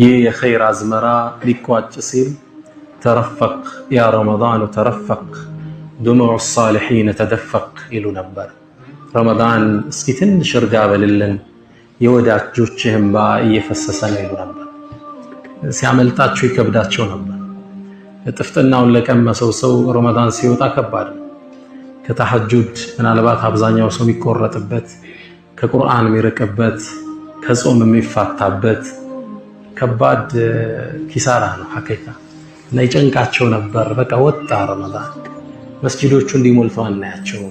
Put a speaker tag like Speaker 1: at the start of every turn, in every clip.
Speaker 1: ይህ የኸይር አዝመራ ሊቋጭ ሲል ተረፈቅ ያ ረመዳን ተረፈቅ ድሙዕ ሳሊሒን ተደፈቅ ይሉ ነበር። ረመዳን እስኪ ትንሽ እርጋ በልልን የወዳጆችህ እንባ እየፈሰሰ ነው ይሉ ነበር። ሲያመልጣቸው ይከብዳቸው ነበር። ጥፍጥናውን ለቀመሰው ሰው ረመዳን ሲወጣ ከባድ ነው። ከተሐጁድ ምናልባት አብዛኛው ሰው የሚቆረጥበት፣ ከቁርአን የሚርቅበት፣ ከጾም የሚፋታበት ከባድ ኪሳራ ነው ሐቂቃ እና ይጨንቃቸው ነበር። በቃ ወጣ ረመዳን፣ መስጂዶቹ እንዲሞልተው አናያቸው፣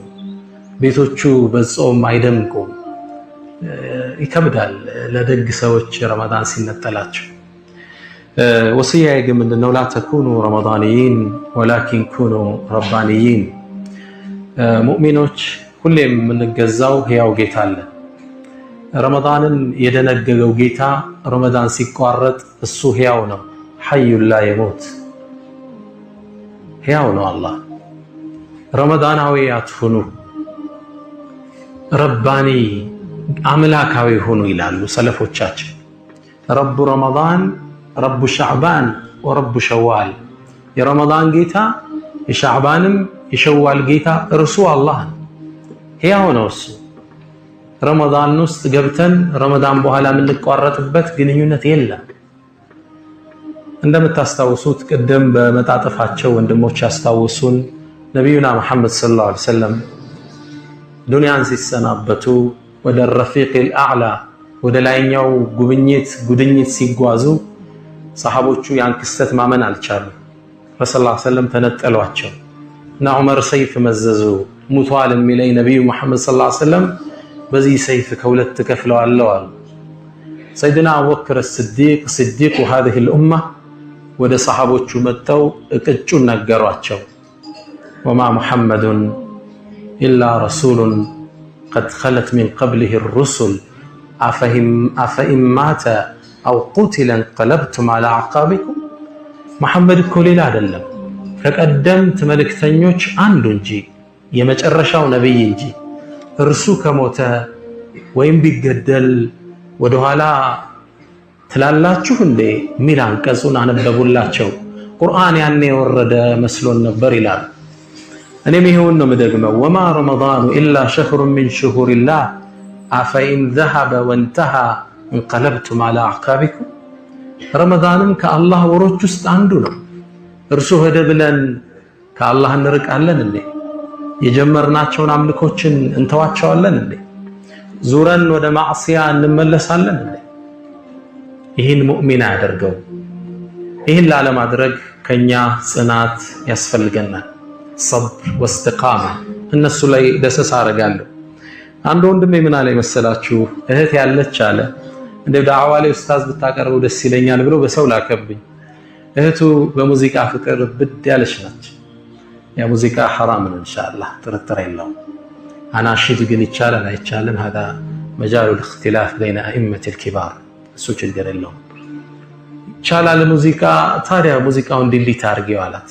Speaker 1: ቤቶቹ በጾም አይደምቁም። ይከብዳል ለደግ ሰዎች ረመዳን ሲነጠላቸው። ወሲያዬ ግን ምንድነው? ላ ተኩኑ ረመዳንይን ወላኪን ኩኑ ረባንይን። ሙእሚኖች ሁሌም የምንገዛው ሕያው ጌታ አለ። ረመዳንን የደነገገው ጌታ ረመዳን ሲቋረጥ እሱ ሕያው ነው። ሐዩን ላ የሞት ሕያው ነው አላህ። ረመዳናዊ አትሁኑ፣ ረባኒ አምላካዊ ሁኑ ይላሉ ሰለፎቻችን። ረቡ ረመዳን ረቡ ሻዕባን ወረቡ ሸዋል። የረመዳን ጌታ የሻዕባንም የሸዋል ጌታ እርሱ አላህ ነው። ሕያው ነው እሱ። ረመዳን ውስጥ ገብተን ረመዳን በኋላ የምንቋረጥበት ግንኙነት የለም። እንደምታስታውሱት ቅድም በመጣጥፋቸው ወንድሞች ያስታውሱን ነቢዩና መሐመድ ሰለላሁ ዐለይሂ ወሰለም ዱንያን ሲሰናበቱ ወደ ረፊቅል አዕላ ወደ ላይኛው ጉድኝት ሲጓዙ ሰሃቦቹ ያን ክስተት ማመን አልቻሉም። ረሱላህ ሰለላሁ ዐለይሂ ወሰለም ተነጠሏቸው እና ዑመር ሰይፍ መዘዙ። ሙቷል የሚለኝ ነቢዩ መሐመድ ሰለላሁ ዐለይሂ ወሰለም በዚህ ሰይፍ ከሁለት ከፍለዋለሁ አሉ። ሰይድና አቡበክር ስዲቁ ሃዚሂል ኡማ ወደ ሰሃቦቹ መጥተው እቅጩን ነገሯቸው። ወማ ሙሐመዱን ኢላ ረሱሉን ቀድ ኸለት ሚን ቀብሊሂ ሩሱል አፈኢን ማተ አው ቁቲለ እንቀለብቱም ዐላ አዕቃቢኩም። መሐመድ እኮ ሌላ አይደለም ከቀደምት መልእክተኞች አንዱ እንጂ የመጨረሻው ነቢይ እንጂ እርሱ ከሞተ ወይም ቢገደል ወደኋላ ትላላችሁ እንዴ ሚል አንቀጹን አነበቡላቸው። ቁርአን ያኔ የወረደ መስሎን ነበር ይላሉ። እኔም ይሄውን ነው የምደግመው። ወማ ረመዳኑ ኢላ ሸህሩን ሚን ሹሁሪላህ አፈኢን ዘሀበ ወንተሃ እንቀለብቱም ዐላ አዕቃቢኩም። ረመዳንም ከአላህ ወሮች ውስጥ አንዱ ነው። እርሱ ሄደ ብለን ከአላህ እንርቃለን እንዴ? የጀመርናቸውን አምልኮችን እንተዋቸዋለን እንዴ? ዙረን ወደ ማዕሲያ እንመለሳለን እንዴ? ይህን ሙእሚን አያደርገው። ይህን ላለማድረግ ከኛ ጽናት ያስፈልገናል። ሰብር ወስቲቃማ። እነሱ ላይ ደሰስ አደርጋለሁ። አንድ ወንድሜ ምን አለ መሰላችሁ? እህት ያለች አለ እንደ ዳዕዋ ላይ ኡስታዝ ብታቀርበው ደስ ይለኛል ብሎ በሰው ላከብኝ። እህቱ በሙዚቃ ፍቅር ብድ ያለች ናች። ያ ሙዚቃ ሐራም ነው ኢንሻአላህ ጥርጥር የለውም። አናሺድ ግን ይቻላል አይቻልም? هذا مجال الاختلاف بين ائمه الكبار። እሱ ችግር የለውም ይቻላል ሙዚቃ። ታዲያ ሙዚቃውን ዲሊት አድርጌው አላት።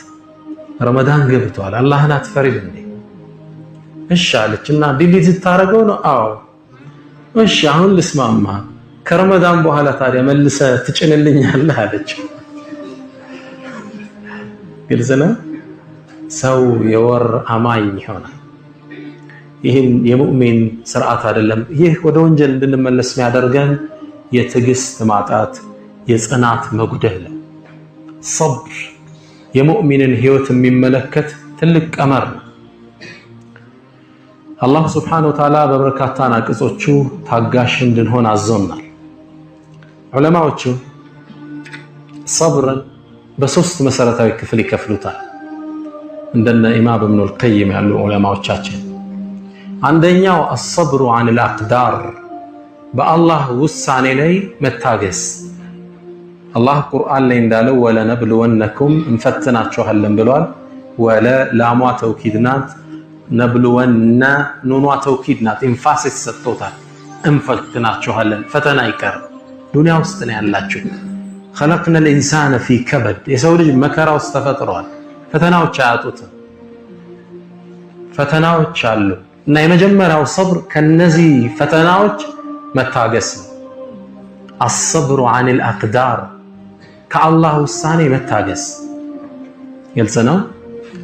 Speaker 1: ረመዳን ገብቷል አላህን አትፈሪም እንዴ? እሺ አለችና ዲሊት ታረገው ነው? አዎ እሺ አሁን ልስማማ። ከረመዳን በኋላ ታዲያ መልሰ ትጭንልኛለህ አለች። ግልጽ ነው። ሰው የወር አማኝ ይሆናል። ይህን የሙእሚን ስርዓት አይደለም። ይህ ወደ ወንጀል እንድንመለስ የሚያደርገን የትዕግስት ማጣት፣ የጽናት መጉደል። ሰብር የሙእሚንን ህይወት የሚመለከት ትልቅ ቀመር ነው። አላህ ሱብሓነሁ ወተዓላ በበርካታ አንቀጾቹ ታጋሽ እንድንሆን አዞናል። ዑለማዎቹ ሰብርን በሶስት መሰረታዊ ክፍል ይከፍሉታል። እንደነ ኢማም ኢብኑል ቀይም ያሉ ዑለማዎቻችን አንደኛው አስሰብሩ ዐኒል አቅዳር፣ በአላህ ውሳኔ ላይ መታገስ። አላህ ቁርአን ላይ እንዳለው ወለነብሉወነኩም እንፈትናችኋለን ብሏል። ወለ ላሟ ተውኪድ ናት፣ ነብሉወነ ኑኗ ተውኪድ ናት። ኢንፋሲስ ሰጥቶታል። እንፈትናችኋለን፣ ፈተና አይቀርም። ዱንያ ውስጥ ነው ያላችሁ። ኸለቅነል ኢንሳነ ፊ ከበድ፣ የሰው ልጅ መከራ ውስጥ ተፈጥሯል። ፈተናዎች አያጡትም። ፈተናዎች አሉ እና የመጀመሪያው ሰብር ከነዚህ ፈተናዎች መታገስ ነው። አስሰብሩ ዐኒል አቅዳር፣ ከአላህ ውሳኔ መታገስ። ግልጽ ነው።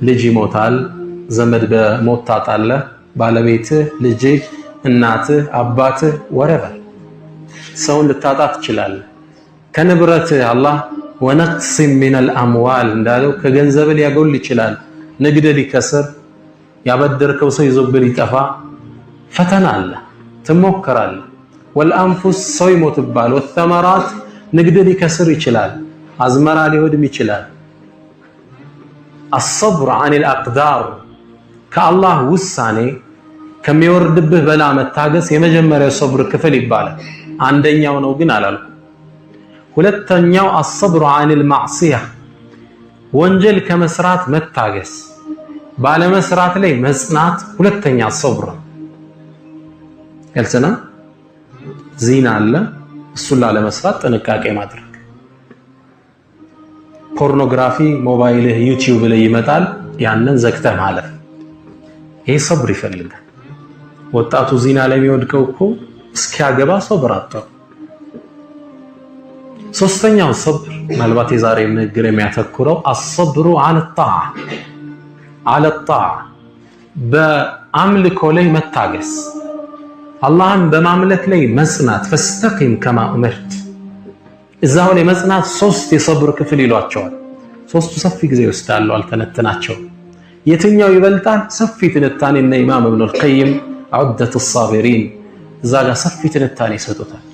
Speaker 1: ልጅ ይሞታል፣ ዘመድ በሞት ታጣለህ፣ ባለቤትህ፣ ልጅህ፣ እናትህ፣ አባትህ ወረበር ሰውን ልታጣ ትችላለህ። ከንብረትህ አላህ ወነቅሲም ሚነል አምዋል እንዳለው ከገንዘብ ሊያጎል ይችላል። ንግድ ሊከስር፣ ያበደርከው ሰው ይዞብህ ሊጠፋ ፈተና አለ፣ ትሞከራለህ። ወልአንፉስ ሰው ይሞትባል፣ ወተመራት ንግድ ሊከስር ይችላል፣ አዝመራ ሊወድም ይችላል። አስሰብር ዐኒል አቅዳር ከአላህ ውሳኔ ከሚወርድብህ በላ መታገስ የመጀመሪያው ሰብር ክፍል ይባላል። አንደኛው ነው ግን አላልኩም። ሁለተኛው አስሰብር ዐኒል ማዕሲያ ወንጀል ከመስራት መታገስ፣ ባለመስራት ላይ መጽናት ሁለተኛ ሰብር ነው። ግልጽ ነው። ዚና አለ፣ እሱን ላለመስራት ጥንቃቄ ማድረግ። ፖርኖግራፊ ሞባይልህ ዩቲዩብ ላይ ይመጣል፣ ያንን ዘግተህ ማለፍ። ይሄ ሰብር ይፈልጋል። ወጣቱ ዚና ላይ የሚወድቀው እኮ እስኪያገባ ሰብር አጣው። ሶስተኛው ሰብር ምናልባት የዛሬ ንግግር የሚያተኩረው አስሰብሩ ዐለ ጣዓ በአምልኮ ላይ መታገስ፣ አላህን በማምለክ ላይ መጽናት። ፈስተቂም ከማ ኡምርት እዛው ላይ መጽናት ሶስት የሰብር ክፍል ይሏቸዋል። ሶስቱ ሰፊ ጊዜ ይወስዳሉ፣ አልተነትናቸውም። የትኛው ይበልጣል? ሰፊ ትንታኔና ኢማም ኢብኑል ቀይም ዑደቱ ሳቢሪን እዛ ጋር ሰፊ ትንታኔ ይሰጡታል።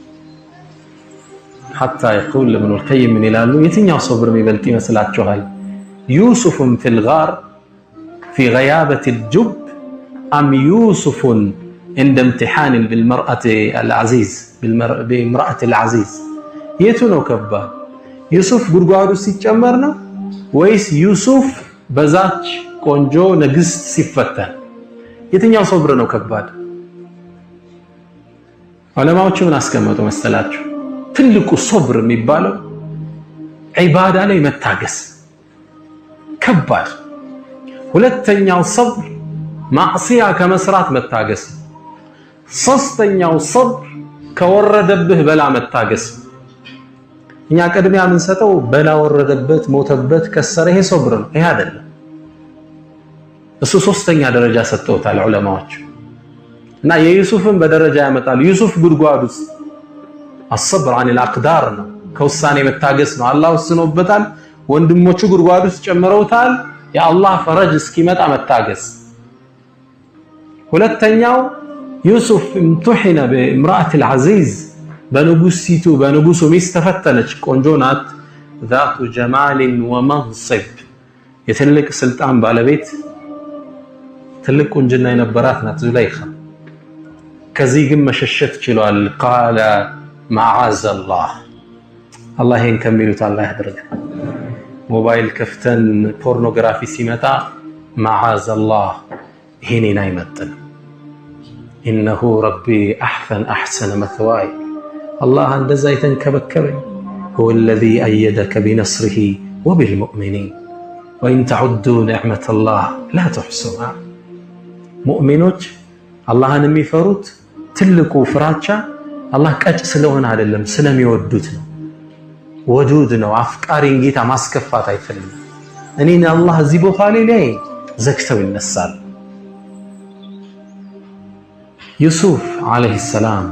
Speaker 1: ሐታ የቁል ኢብኑል ቀይም ምን ይላሉ? የትኛው ሰብር የሚበልጥ ይመስላችኋል? ዩሱፍን ፊል ጋር ፊ ገያበቲል ጁብ አም ዩሱፍን እንደ እምቲሓን ቢምርአት አልዓዚዝ የቱ ነው ከባድ? ዩሱፍ ጉድጓዱ ሲጨመር ነው ወይስ ዩሱፍ በዛች ቆንጆ ንግስት ሲፈተን? የትኛው ሰብር ነው ከባድ? ዑለማዎቹ ምን አስቀመጡ መሰላችሁ? ትልቁ ሰብር የሚባለው ዒባዳ ላይ መታገስ ከባድ። ሁለተኛው ሰብር ማዕሲያ ከመስራት መታገስ። ሶስተኛው ሰብር ከወረደብህ በላ መታገስ። እኛ ቅድሚያ የምንሰጠው በላ ወረደበት፣ ሞተበት፣ ከሰረ፣ ይሄ ሰብር ነው። ይሄ አይደለም። እሱ ሶስተኛ ደረጃ ሰጥተውታል ዑለማዎች እና የዩሱፍን በደረጃ ያመጣሉ። ዩሱፍ ጉድጓድ ውስጥ አስሰብር ዐኒል አቅዳር ነው፣ ከውሳኔ መታገስ ነው። አላህ ወስኖበታል፣ ወንድሞቹ ጉድጓድ ውስጥ ጨምረውታል። የአላህ ፈረጅ እስኪመጣ መታገስ። ሁለተኛው ዩሱፍ እምቱሒነ በእምራአቲል ዐዚዝ በንጉሱ ሚስት ተፈተነች። ቆንጆ ናት፣ ዛቱ ጀማሊን ወመንሲብ የትልቅ ስልጣን ባለቤት ትልቅ ቁንጅና የነበራት ናት ዙለይኻ። ከዚህ ግን መሸሸት ችሏል። ቃለ መዓዘላህ አላህ ይሄን ከሚሉት አላህ ያድርገን። ሞባይል ከፍተን ፖርኖግራፊ ሲመጣ መዓዘላህ ይሄን አይመጥንም። ኢነሁ ረቢ አሕሰነ መትዋይ አላህ እንደዛ የተንከበከበኝ ሁወ ለዚ አየደከ ቢነስሪሂ ወቢልሙእሚኒን ወኢን ተዑዱ ኒዕመተላህ ላ ትሕሱሃ። ሙእሚኖች አላህን የሚፈሩት ትልቁ ፍራቻ አላህ ቀጭ ስለሆነ አይደለም፣ ስለሚወዱት ነው። ወዱድ ነው። አፍቃሪን ጌታ ማስከፋት አይፈልግም። እኔን አላህ እዚህ ቦታ ላይ ዘግተው ይነሳል። ዩሱፍ ዓለይሂ ሰላም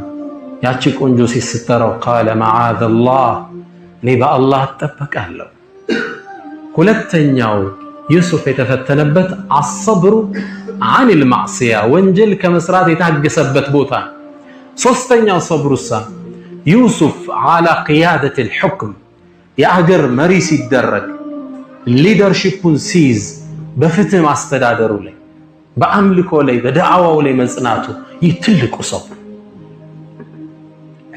Speaker 1: ያቺ ቆንጆ ሴት ስትጠራው ቃለ መዓዘላህ እኔ በአላህ እጠበቃለሁ። ሁለተኛው ዩሱፍ የተፈተነበት አስሰብሩ ዐኒል ማዕሲያ ወንጀል ከመስራት የታገሰበት ቦታ። ሶስተኛው ሰብሩሳ ዩሱፍ ዐላ ቂያደቲል ሑክም የአገር መሪ ሲደረግ ሊደርሺፑን ሲይዝ በፍትህ ማስተዳደሩ ላይ በአምልኮ ላይ በደዓዋው ላይ መጽናቱ ይህ ትልቁ ሰብር።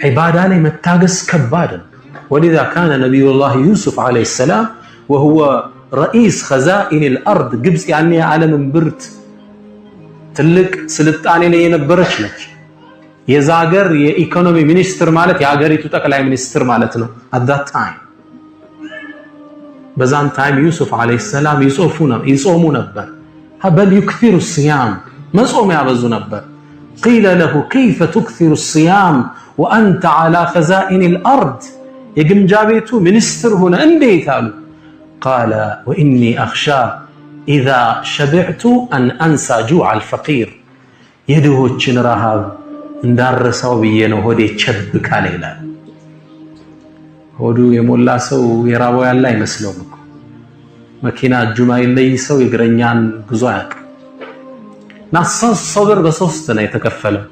Speaker 1: ዒባዳ ላይ መታገስ ከባድ ነው። ወሊዛ ካነ ነቢዩላህ ዩሱፍ ዓለይሂ ሰላም ወሁወ ረኢስ ኸዛኢኒል አርድ ግብፅ ያኔ የዓለም እምብርት ትልቅ ስልጣኔ ላይ የነበረች ነች። የዛ ሀገር የኢኮኖሚ ሚኒስትር ማለት የሀገሪቱ ጠቅላይ ሚኒስትር ማለት ነው። አዳት ታይም በዛን ታይም ዩሱፍ ዓለይሂ ሰላም ይጾሙ ነበር። በል ዩክሲሩ ሲያም መጾም ያበዙ ነበር። ቂለ ለሁ ከይፈ ቱክሲሩ ሲያም ወአንተ ዐላ ኸዛኢኒል አርድ የግምጃ ቤቱ ሚኒስትር ሆነ እንዴት አሉ قال واني اخشى اذا شبعت ان انسى جوع الفقير የድሆችን ረሃብ እንዳረሳው ብዬ ነው ሆዴ ቸብ ካለ ይላል ሆዱ የሞላ ሰው የራበው ያለ አይመስለውም እኮ መኪና እጁ ማይለይ ሰው የግረኛን ጉዞ አያውቅም ናሳስ ሶብር በሶስት ነው የተከፈለው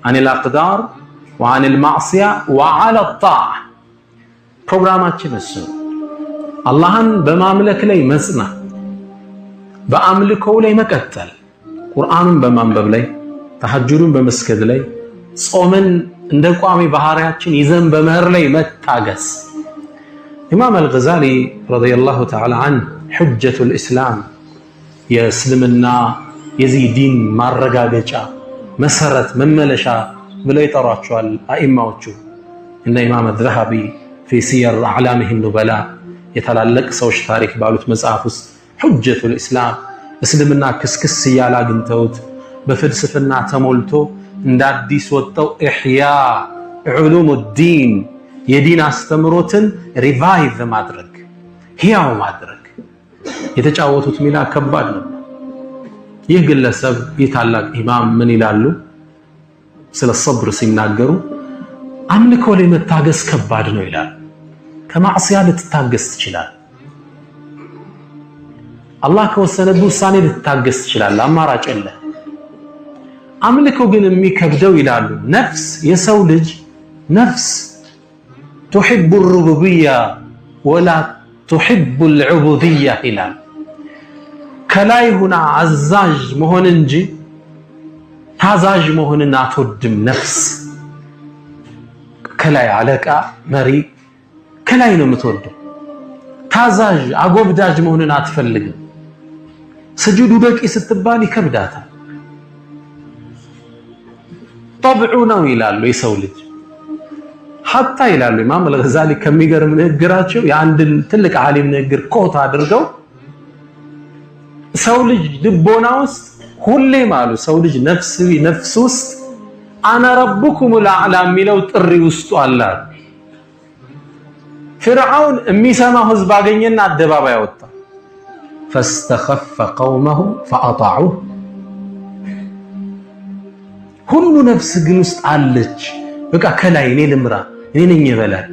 Speaker 1: عن الاقدار وعن المعصيه وعلى الطاعه ፕሮግራማችን እሱ አላህን በማምለክ ላይ መጽና በአምልኮው ላይ መቀጠል ቁርአኑን በማንበብ ላይ ተሐጁዱን በመስገድ ላይ ጾምን እንደ ቋሚ ባህሪያችን ይዘን በመህር ላይ መታገስ ኢማም አልገዛሊ ረዲየላሁ ተዓላ ዐንሁ ሁጀቱል ኢስላም የእስልምና የዚህ ዲን ማረጋገጫ መሰረት መመለሻ ብለው ይጠሯቸዋል አኢማዎቹ እነ ኢማም አልዘሀቢ في سير أعلامه النبلاء يتلالك سوش تاريخ بالوت مصحف حجة الإسلام اسلمنا كسكس يالا غنتوت بفلسفنا تمولتو እንደ አዲስ ወጣው إحياء علوم الدين የዲን አስተምሮትን ሪቫይቭ ማድረግ ህያው ማድረግ የተጫወቱት ሚና ከባድ ነው ይህ ግለሰብ የታላቅ ኢማም ምን ይላሉ ስለ ሶብር ሲናገሩ አምልኮ ላይ መታገስ ከባድ ነው ይላል ከማዕሲያ ልትታገስ ትችላል አላህ ከወሰነብህ ውሳኔ ልትታገስ ትችላል አማራጭ የለ አምልኮ ግን የሚከብደው ይላሉ ነፍስ የሰው ልጅ ነፍስ تحب الربوبيه ولا تحب العبوديه ይላል ከላይ ሆና አዛዥ መሆን እንጂ ታዛዥ መሆንን አትወድም ነፍስ ከላይ አለቃ መሪ ከላይ ነው የምትወደው ታዛዥ አጎብዳጅ መሆንን አትፈልግም ስጁዱ ደቂ ስትባል ይከብዳታል طبع ነው ይላሉ የሰው ልጅ حتى ይላሉ ኢማም አልገዛሊ ከሚገርም ንግግራቸው የአንድን ትልቅ ዓሊም ንግግር ኮት አድርገው ሰው ልጅ ልቦና ውስጥ ሁሌም አሉ ሰው ልጅ ነፍስ ውስጥ አና ረብኩም الأعلى የሚለው ጥሪ ውስጡ አለ ፍርዓውን የሚሰማው ህዝብ አገኘና አደባባይ አወጣ فاستخف قومه فاطاعوه ሁሉ ነፍስ ግን ውስጥ አለች በቃ ከላይ እኔ ልምራ እኔ ነኝ ይበላል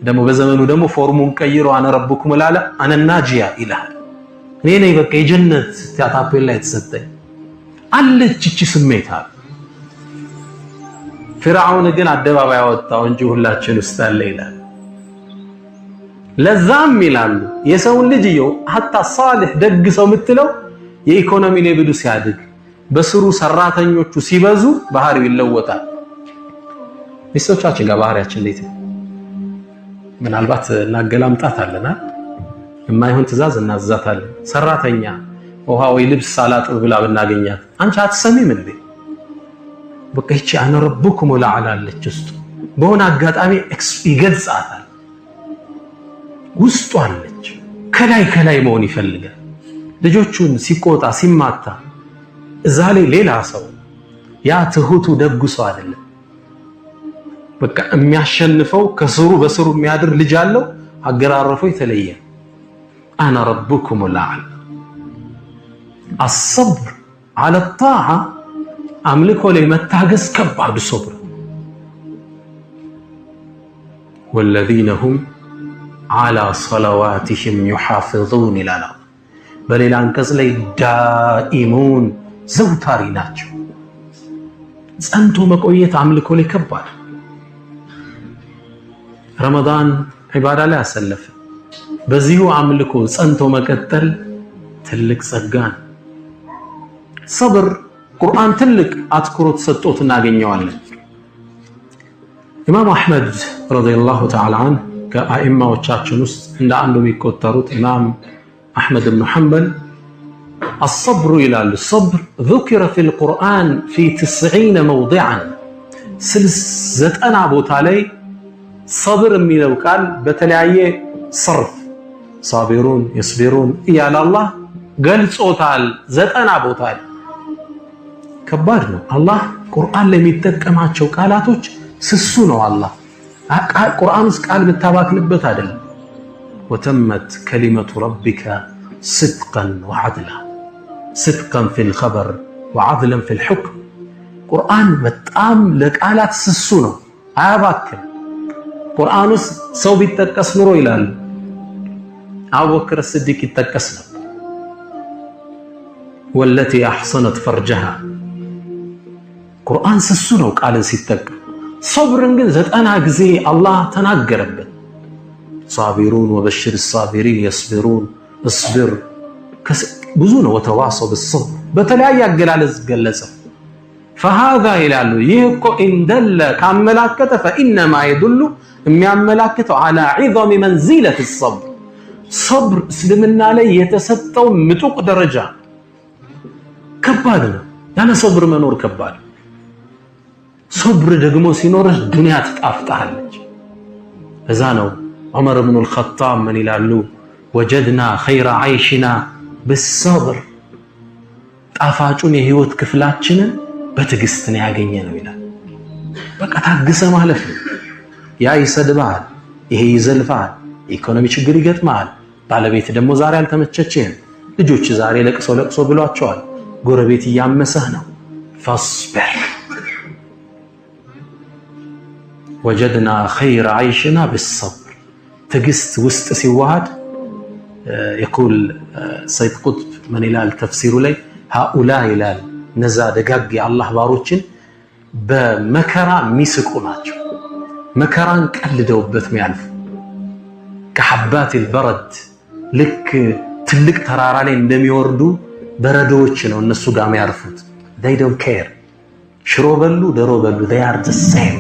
Speaker 1: ደሞ በዘመኑ ደሞ ፎርሙን ቀይሮ አና ረብኩም الأعلى አና ናጂያ ኢላህ እኔ ነኝ በቃ የጀነት ታታፔል ላይ ተሰጠኝ አለች እቺ ስሜት አለ ፍርዓውን ግን አደባባይ አወጣው እንጂ ሁላችን ውስጥ አለ ይላል ለዛም ይላሉ የሰው ልጅ ይው hatta ሷሊህ ደግ ሰው የምትለው የኢኮኖሚ ሌቭሉ ሲያድግ በስሩ ሰራተኞቹ ሲበዙ ባህሪው ይለወጣል ሚስቶቻችን ጋር ባህሪያችን እንዴት ምናልባት እናገላምጣት አለና የማይሆን ትእዛዝ እናዛታለን ሰራተኛ ውሃ ወይ ልብስ ሳላጥብ ብላ ብናገኛት አንቺ አትሰሚም እንዴ በቃ እቺ አና ረብኩም الأعلى አለች ውስጥ በሆነ አጋጣሚ ይገልጻታል ውስጡ አለች ከላይ መሆን ይፈልጋል ልጆቹን ሲቆጣ ሲማታ እዛ ላይ ሌላ ሰው ያ ትሁቱ ደጉ ሰው አይደለም በቃ የሚያሸንፈው ከስሩ በስሩ የሚያድር ልጅ አለው አገራረፈው የተለየ አና ረብኩም الأعلى الصبر على الطاعه አምልኮ ላይ መታገስ ከባድ ሶብር والذين هم على صلواتهم يحافظون ይላል በሌላ አንቀጽ ላይ ዳኢሙን ዘውታሪ ናቸው ጸንቶ መቆየት አምልኮ ላይ ከባድ ረመዳን ዒባዳ ላይ አሰለፈ በዚሁ አምልኮ ጸንቶ መቀጠል ትልቅ ጸጋ ነው ሰብር ቁርአን ትልቅ አትኩሮት ሰጥቶት እናገኘዋለን ኢማም አህመድ ረዲየላሁ ተዓላ ዐንሁ ከአኢማዎቻችን ውስጥ እንደ አንዱ የሚቆጠሩት ኢማም አህመድ ኢብኑ ሐንበል الصبر ይላሉ الصبر ذكر في القرآن في 90 موضعا 90 ቦታ ላይ صبر የሚለው ቃል በተለያየ ሰርፍ صابرون يصبرون እያለ አላህ ገልጾታል 90 ቦታ ላይ ከባድ ነው አላህ ቁርአን ላይ የሚጠቀማቸው ቃላቶች ስሱ ነው አላህ ቁርአን ውስጥ ቃል ብታባክንበት አይደለም። ወተመት ከሊመቱ ረቢከ ስድቀን ወዐድላ ስድቀን ፊል ኸበር ወዐድለን ፊል ሑክም። ቁርአን በጣም ለቃላት ስሱ ነው፣ አያባክን። ቁርአን ውስጥ ሰው ቢጠቀስ ኑሮ ይላሉ አቡበክር ስዲቅ ይጠቀስ ነበር። ወለቲ አሕሰነት ፈርጀሃ። ቁርአን ስሱ ነው ቃልን ሲጠቀም። ሶብርን ግን 90 ጊዜ አላህ ተናገረበት። ሳቢሩን ወበሽር ሳቢሪን የስቢሩን እስብር ብዙ ነው። ወተዋሰው ብሶብር በተለያየ አገላለጽ ገለጸ። ፈሃዛ ይላሉ ይህ እኮ እንደለ ካመላከተ ፈኢነማ የዱሉ የሚያመላክተው አላ ዒዘሚ መንዚለት ሰብር ሰብር እስልምና ላይ የተሰጠው ምጡቅ ደረጃ ከባድ ነው። ያለ ሰብር መኖር ከባድ። ሰብር ደግሞ ሲኖርህ ዱንያ ትጣፍጣለች። እዛ ነው ዑመር ኢብኑ አልኸጣብ ምን ይላሉ? ወጀድና ኸይረ ዓይሽና ብሰብር ጣፋጩን የህይወት ክፍላችንን በትዕግስት ነው ያገኘነው ይላል። በቃ ታግሰ ማለፍ ነው። ያ ይሰድብሃል፣ ይሄ ይዘልፍሃል፣ ኢኮኖሚ ችግር ይገጥማል። ባለቤት ደግሞ ዛሬ አልተመቸችህም፣ ልጆች ዛሬ ለቅሶ ብሏቸዋል፣ ጎረቤት እያመሰህ ነው። ፈስበር ወጀድና ኸይረ ዓይሽና ብሰብር ትዕግስት ውስጥ ሲዋሃድ የቁል ሰይድ ቁጥብ ምን ይላል ተፍሲሩ ላይ ሃኡላ ይላል እነዛ ደጋግ የአላህ ባሮችን በመከራ የሚስቁ ናቸው። መከራን ቀልደውበት የሚያልፉ ከሐባት አልበረድ ልክ ትልቅ ተራራ ላይ እንደሚወርዱ በረዶዎች ነው እነሱ ጋር የሚያርፉት። they don't care ሽሮ በሉ ደሮ በሉ they are the same።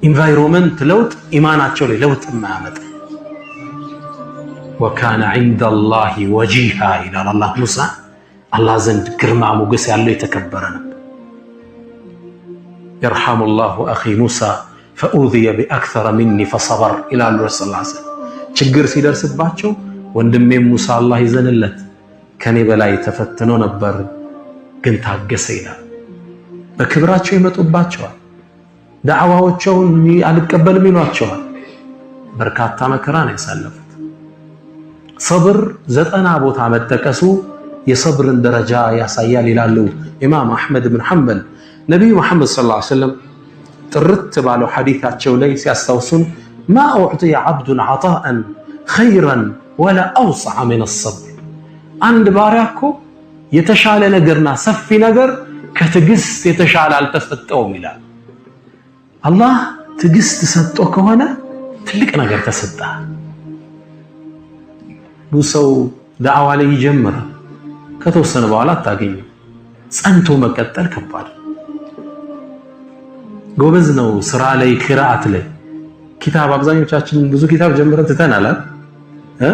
Speaker 1: ኢንቫይሮንመንት ለውጥ ኢማናቸው ላይ ለውጥ የማያመጣ ወካነ ዐንደ አላህ ወጂሃ ይላል አላህ ሙሳ አላህ ዘንድ ግርማ ሞገስ ያለው የተከበረ ነበር። يرحم الله أخي موسى فأوذي بأكثر مني فصبر ይላሉ ረሱል ሰለላሁ ዐለይሂ ወሰለም። ችግር ሲደርስባቸው ወንድሜ ሙሳ አላህ ይዘንለት ከኔ በላይ ተፈትኖ ነበር ግን ታገሰ ይላል። በክብራቸው ይመጡባቸዋል፣ ዳዕዋዎቻቸውን አልቀበልም ይሏቸዋል። በርካታ መከራ ነው ያሳለፉት። ሰብር 90 ቦታ መጠቀሱ የሰብርን ደረጃ ያሳያል ይላሉ ኢማም አሕመድ ብን ሐንበል። ነቢዩ መሐመድ ሰለላሁ ዐለይሂ ወሰለም ጥርት ባለው ሐዲታቸው ላይ ሲያስታውሱን ማ ኡዕጢየ ዐብዱን ዐጣአን ኸይረን ወላ አውሰዐ ሚነ ሰብር። አንድ ባሪያ እኮ የተሻለ ነገርና ሰፊ ነገር ከትዕግስት የተሻለ አልተሰጠውም ይላል። አላህ ትዕግስት ሰጥቶ ከሆነ ትልቅ ነገር ተሰጠ። ብዙ ሰው ዳዕዋ ላይ ይጀምራል፣ ከተወሰነ በኋላ አታገኝም። ጸንቶ መቀጠል ከባድ። ጎበዝ ነው ስራ ላይ ቂራአት ላይ ኪታብ አብዛኞቻችን ብዙ ኪታብ ጀምረን ትተናል እ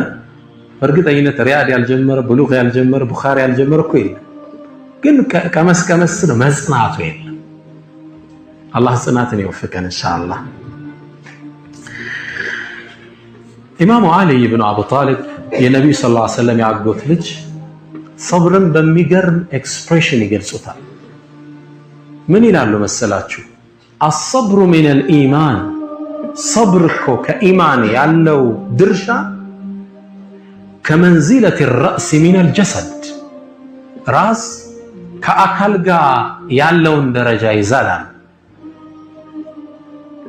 Speaker 1: በእርግጠኝነት ሪያድ ያልጀመረ ብሉግ ያልጀመረ ቡኻሪ ያልጀመረ እኮ የለም። ግን ከመስከመስ ነው መጽናቱ የለም። አላህ ጽናትን ይወፍቀን ኢንሻአላህ። ኢማሙ አሊ ኢብኑ አቡ ጣሊብ የነብዩ ሰለላሁ ዐለይሂ ወሰለም ያጎት ልጅ ሰብርን በሚገርም ኤክስፕሬሽን ይገልጹታል። ምን ይላሉ መሰላችሁ? አሰብሩ ሚነል ኢማን ሰብር እኮ ከኢማን ያለው ድርሻ ከመንዚለት الرأس من الجسد ራስ ከአካል ጋር ያለውን ደረጃ ይዛላል።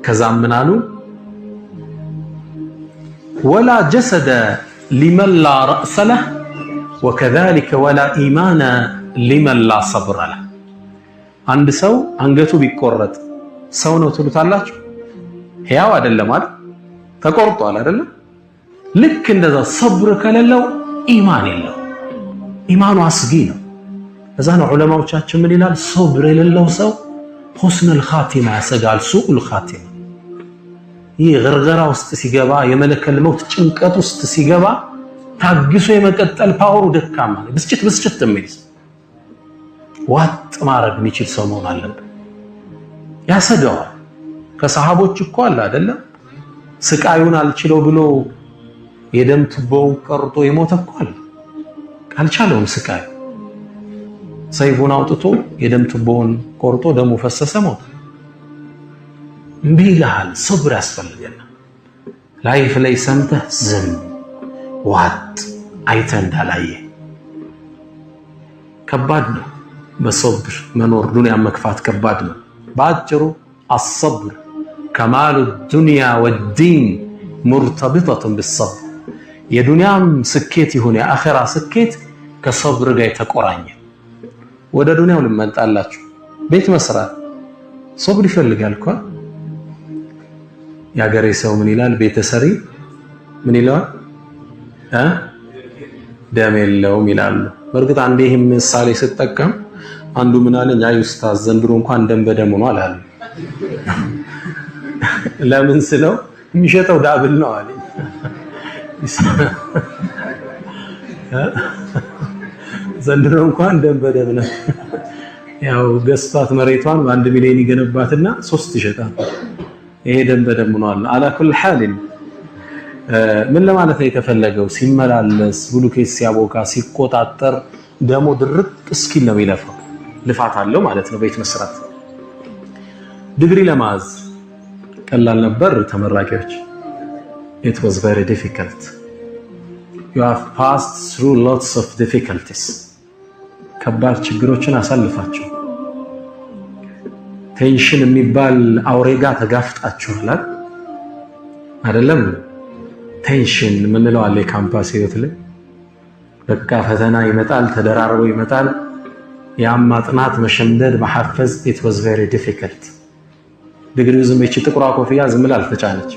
Speaker 1: ከዛም ምን አሉ? ወላ ጀሰደ ሊመን ላ ረእሰ ለህ ወከዛሊከ ወላ ኢማነ ሊመን ላ ሰብረ ለህ። አንድ ሰው አንገቱ ቢቆረጥ ሰው ነው ትሉታላችሁ? ሕያው አይደለም አይደል? ተቆርጧል አይደለም? ልክ እንደዛ ሰብር ከሌለው ኢማን የለው፣ ኢማኑ አስጊ ነው። እዛ ነው ዑለማዎቻችን ምን ይላል? ሰብር የሌለው ሰው ሁስነል ኻቲማ ያሰጋል፣ ሱኡል ኻቲማ። ይህ ገርገራ ውስጥ ሲገባ የመለከል መውት ጭንቀት ውስጥ ሲገባ ታግሶ የመቀጠል ፓወሩ ደካማ ነው። ብስጭት የሚል ዋጥ ማድረግ የሚችል ሰው መሆን አለበት። ያሰጋዋል። ከሰሃቦች እኮ አለ አይደለም ስቃዩን አልችለው ብሎ የደም ቱቦውን ቀርጦ የሞተ እኮ አለ። አልቻለውም ስቃዩ። ሰይፉን አውጥቶ የደም ቱቦውን ቆርጦ ደሙ ፈሰሰ ሞተ። እምቢ ይልሃል። ሶብር ያስፈልገናል። ላይፍ ላይ ሰምተህ ዝም ዋጥ አይተህ እንዳላየ ከባድ ነው። በሶብር መኖር ዱንያ መክፋት ከባድ ነው። በአጭሩ አሰብር ከማሉ ዱንያ ወዲን ሙርተቢጠቱን ቢሰብር የዱንያም ስኬት ይሁን የአኺራ ስኬት ከሶብር ጋር የተቆራኘ። ወደ ዱንያው ልመጣላችሁ። ቤት መስራት ሶብር ይፈልጋል እኮ። ያገሬ ሰው ምን ይላል? ቤተሰሪ ምን ይለዋል? ደም የለውም ይላሉ። በእርግጥ አንዴ ይህም ምሳሌ ስጠቀም አንዱ ምን አለኝ? አይ ኡስታዝ ዘንድሮ እንኳን ደም በደም ሆኗል አለ። ለምን ስለው የሚሸጠው ዳብል ነው አለ። ዘንድሮ እንኳን ደም በደም ነው። ያው ገዝቷት መሬቷን በ1 ሚሊዮን ይገነባትና 3 ይሸጣል። ይሄ ደም በደም ሆኗል። አላ ኩል ሐል ምን ለማለት ነው የተፈለገው? ሲመላለስ ብሉኬት ሲያቦካ ሲቆጣጠር ደሞ ድርቅ እስኪል ነው የሚለፋው። ልፋት አለው ማለት ነው ቤት መስራት። ዲግሪ ለማዝ ቀላል ነበር ተመራቂዎች? It was very difficult. You have passed through lots of difficulties. ከባድ ችግሮችን አሳልፋችሁ ቴንሽን የሚባል አውሬጋ ተጋፍጣችኋል አይደለም? ቴንሽን ምንለው አለ ካምፓስ ህይወት ላይ በቃ ፈተና ይመጣል፣ ተደራርቦ ይመጣል። ያም ማጥናት መሸምደድ መሐፈዝ it was very difficult. ዲግሪው ዝም ብቻ ጥቁሯ ኮፍያ ዝም ብላ አልተጫነች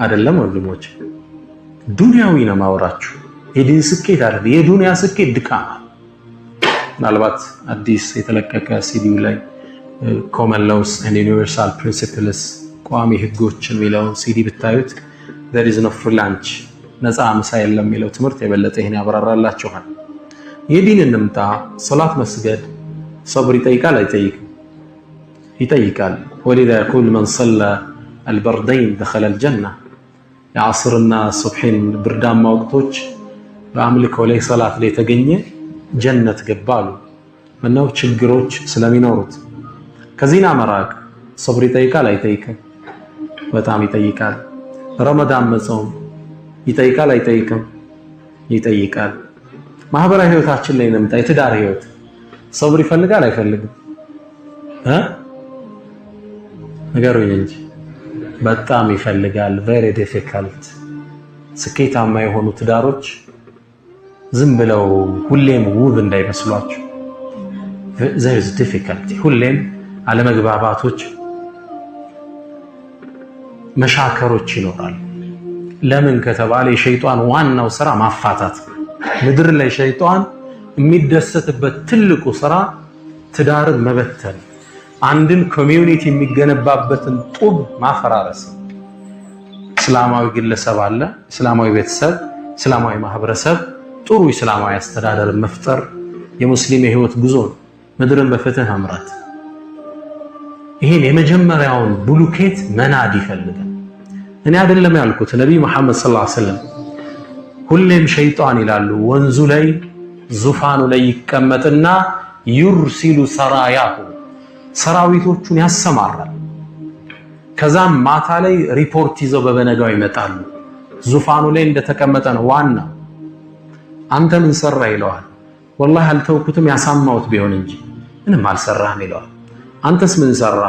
Speaker 1: አይደለም ወንድሞች። ዱንያዊ ነው ማወራችሁ። የዲን ስኬት አይደል፣ የዱንያ ስኬት ድካም። ምናልባት አዲስ የተለቀቀ ሲዲው ላይ common laws and universal principles ቋሚ ህጎችን የሚለውን ሲዲ ብታዩት there is no free lunch ነፃ ምሳ የለም የሚለው ትምህርት የበለጠ ይሄን ያብራራላችኋል። የዲን እንምጣ። ሶላት መስገድ ሶብር ይጠይቃል አይጠይቅም? ይጠይቃል። ወሊዛ يقول من صلى البردين دخل الجنة። የዓስርና ሱብሂን ብርዳማ ወቅቶች በአምልኮ ላይ ሶላት ላይ ተገኘ ጀነት ገባሉ። ምነው ችግሮች ስለሚኖሩት። ከዚና መራቅ ሶብር ይጠይቃል አይጠይቅም? በጣም ይጠይቃል። ረመዳን መጾም ይጠይቃል አይጠይቅም? ይጠይቃል። ማህበራዊ ህይወታችን ላይ እንምጣ። የትዳር ህይወት ሶብር ይፈልጋል አይፈልግም? ነገሩኝ እንጂ በጣም ይፈልጋል። very difficult። ስኬታማ የሆኑ ትዳሮች ዝም ብለው ሁሌም ውብ እንዳይመስሏችሁ። there is difficulty። ሁሌም አለመግባባቶች፣ መሻከሮች ይኖራሉ። ለምን ከተባለ የሸይጣን ዋናው ስራ ማፋታት። ምድር ላይ ሸይጣን የሚደሰትበት ትልቁ ስራ ትዳርን መበተን፣ አንድን ኮሚዩኒቲ የሚገነባበትን ጡብ ማፈራረስ። እስላማዊ ግለሰብ አለ፣ እስላማዊ ቤተሰብ፣ እስላማዊ ማህበረሰብ፣ ጥሩ እስላማዊ አስተዳደር መፍጠር የሙስሊም የህይወት ጉዞ ነው። ምድርን በፍትህ መምራት። ይሄን የመጀመሪያውን ብሉኬት መናድ ይፈልጋል። እኔ አይደለም ያልኩት፣ ነብይ መሐመድ ሰለላሁ ዐለይሂ ወሰለም ሁሌም ሸይጣን ይላሉ ወንዙ ላይ ዙፋኑ ላይ ይቀመጥና ዩርሲሉ ሰራያሁ ሰራዊቶቹን ያሰማራል። ከዛም ማታ ላይ ሪፖርት ይዘው በበነጋው ይመጣሉ። ዙፋኑ ላይ እንደተቀመጠ ነው ዋና። አንተ ምን ሰራ ይለዋል። ወላሂ አልተውኩትም ያሳማውት ቢሆን እንጂ ምንም አልሰራህም ይለዋል። አንተስ ምን ሰራ?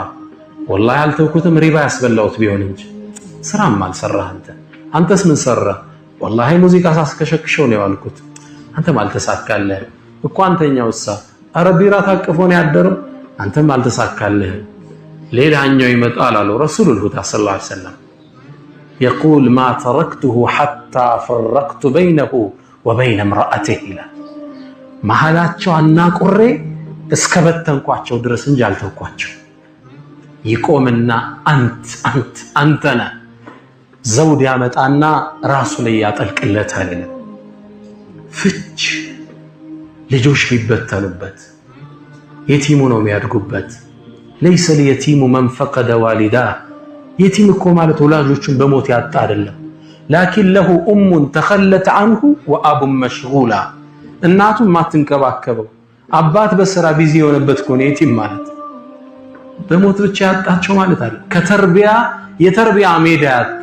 Speaker 1: ወላሂ አልተውኩትም ሪባ ያስበላውት ቢሆን እንጂ ስራም አልሰራህ አንተ። አንተስ ምን ሰራ? ወላሂ ሙዚቃ ሳስከሸክሸው ነው ያልኩት። አንተም አልተሳካልህ እኮ። አንተኛውሳ ኧረ ቢራ ታቅፎ ነው ያደረው። አንተም አልተሳካልህ። ሌላኛው ይመጣል አሉ ረሱሉል ሁዳ ሰለላሁ ዐለይሂ ወሰለም يقول ما تركته حتى فرقت بينه وبين امرأته ይላል። መሐላቸው አናቁሬ እስከበተንኳቸው ድረስ እንጂ አልተውኳቸው። ይቆምና አንተና ዘውድ ያመጣና ራሱ ላይ ያጠልቅለታል። ፍች ልጆች ሊበተኑበት የቲሙ ነው የሚያድጉበት። ليس اليتيم من فقد والداه የቲም እኮ ማለት ወላጆቹን በሞት ያጣ አይደለም። لكن له ام تخلت عنه واب مشغولا እናቱ ማትንከባከበው አባት በስራ ቢዚ የሆነበት እኮ ነው የቲም ማለት። በሞት ብቻ ያጣቸው ማለት አይደል። ከተርቢያ የተርቢያ ሜዳ ያጣ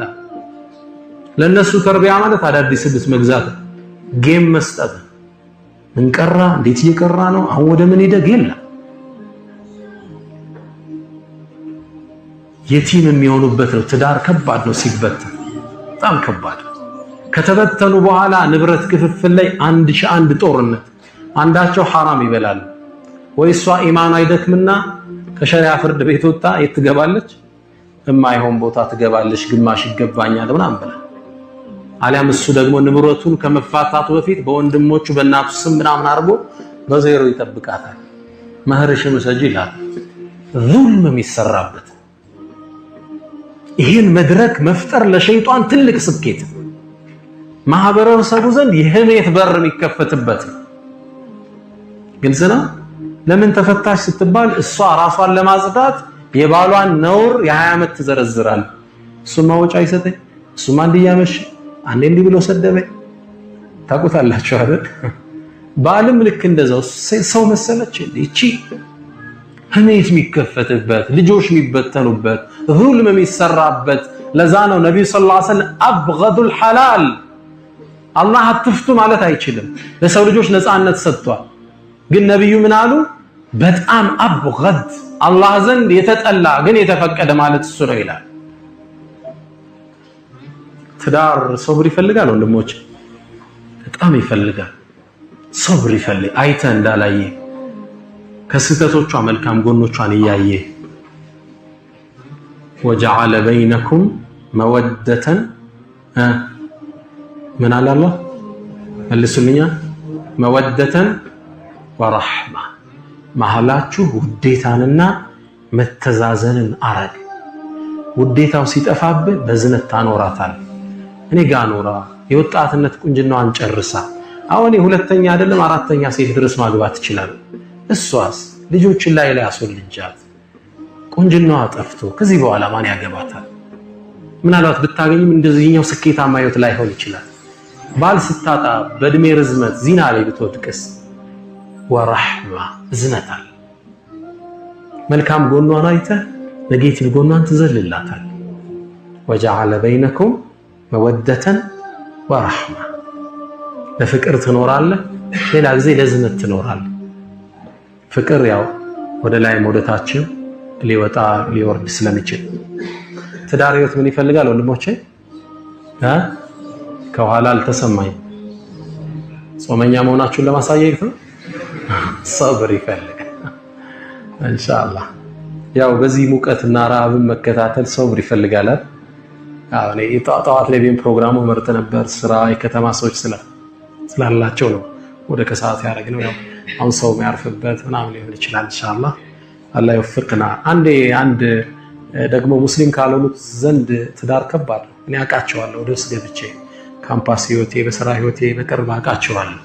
Speaker 1: ለነሱ ተርቢያ ማለት አዳዲስ ልብስ መግዛት፣ ጌም መስጠት፣ ምን ቀራ እንዴት እየቀራ ነው አሁን ወደ ምን ሄደ የለም። የቲም የሚሆኑበት ነው። ትዳር ከባድ ነው ሲበተን፣ በጣም ከባድ። ከተበተኑ በኋላ ንብረት ክፍፍል ላይ 1001 ጦርነት። አንዳቸው ሐራም ይበላል ወይ እሷ ኢማኗ አይደክምና ከሸሪዓ ፍርድ ቤት ወጣ የት ትገባለች? የማይሆን ቦታ ትገባለች፣ ግማሽ ይገባኛል ምናምን ብላ። አሊያም እሱ ደግሞ ንብረቱን ከመፋታቱ በፊት በወንድሞቹ በእናቱ ስም ምናምን አድርጎ በዜሮ ይጠብቃታል። መህርሽን ውሰጂ ይላል። ዙልም የሚሰራበት ይህን መድረክ መፍጠር ለሸይጣን ትልቅ ስኬት፣ ማህበረሰቡ ዘንድ የህሜት በር የሚከፈትበት ነው። ግልጽ ነው። ለምን ተፈታሽ ስትባል እሷ ራሷን ለማጽዳት የባሏን ነውር የ20 ዓመት ትዘረዝራል። እሱማ ወጪ አይሰጠኝ፣ እሱማ እንዲያመሽ አንዴ እንዲህ ብሎ ሰደበኝ። ታውቁታላችሁ አይደል? ባልም ልክ እንደዛው ሰው መሰለች እቺ ህሜት የሚከፈትበት፣ ልጆች የሚበተኑበት፣ ዙልም የሚሰራበት። ለዛ ነው ነብዩ ሰለላሁ ዐለይሂ ወሰለም አብገዱል ሐላል አላህ አትፍቱ ማለት አይችልም። ለሰው ልጆች ነፃነት ሰጥቷል። ግን ነብዩ ምን አሉ? በጣም አብገድ አላህ ዘንድ የተጠላ ግን የተፈቀደ ማለት እሱ ነው ይላል። ትዳር ሶብር ይፈልጋል ወንድሞች፣ በጣም ይፈልጋል። ሶብር ይፈልግ አይተ እንዳላየ ከስህተቶቿ መልካም ጎኖቿን እያየ ወጀዐለ በይነኩም መወደተን ምን አለ አላህ መልሱልኛ፣ መወደተን ወረሕማ መሐላችሁ ውዴታንና መተዛዘንን አረግ። ውዴታው ሲጠፋብህ በዝነት ታኖራታል። እኔ ጋ ኖራ የወጣትነት ቁንጅናዋን ጨርሳ አሁን ሁለተኛ አይደለም አራተኛ ሴት ድረስ ማግባት ትችላል። እሷስ ልጆችን ላይ አስወልጃት ቁንጅናዋ ጠፍቶ ከዚህ በኋላ ማን ያገባታል? ምናልባት ብታገኝም እንደዚህኛው ስኬታማ ህይወት ላይሆን ይችላል። ባል ስታጣ በእድሜ ርዝመት ዚና ላይ ብትወድቅስ? ወረሕማ እዝነታል። መልካም ጎኗን አይተህ ኔጌቲቭ ጎኗን ትዘልላታል። ወጀዐለ በይነኩም መወደተን ወረሕማ ለፍቅር ትኖራለህ፣ ሌላ ጊዜ ለዝነት ትኖራለህ። ፍቅር ያው ወደ ላይ ወደታችን ሊወጣ ሊወርድ ስለሚችል ትዳር ህይወት ምን ይፈልጋል ወንድሞቼ? ከኋላ አልተሰማኝ ጾመኛ መሆናችሁን ለማሳየት ነው። ሰብር ይፈልጋል ኢንሻአላህ። ያው በዚህ ሙቀትና ረሃብን መከታተል ሰብር ይፈልጋል። እኔ ጠዋት ላይ ቢን ፕሮግራሙ መርጥ ነበር። ስራ የከተማ ሰዎች ስላላቸው ነው ወደ ከሰዓት ያደረግነው። ያው አሁን ሰው የሚያርፍበት ምናምን ሊሆን ይችላል። ኢንሻአላህ አላህ ይወፍቅና። አንድ ደግሞ ሙስሊም ካልሆኑት ዘንድ ትዳር ከባድ ነው። እኔ አውቃቸዋለሁ ወደ ውስጥ ገብቼ ካምፓስ ህይወቴ በስራ ህይወቴ በቅርብ አውቃቸዋለሁ።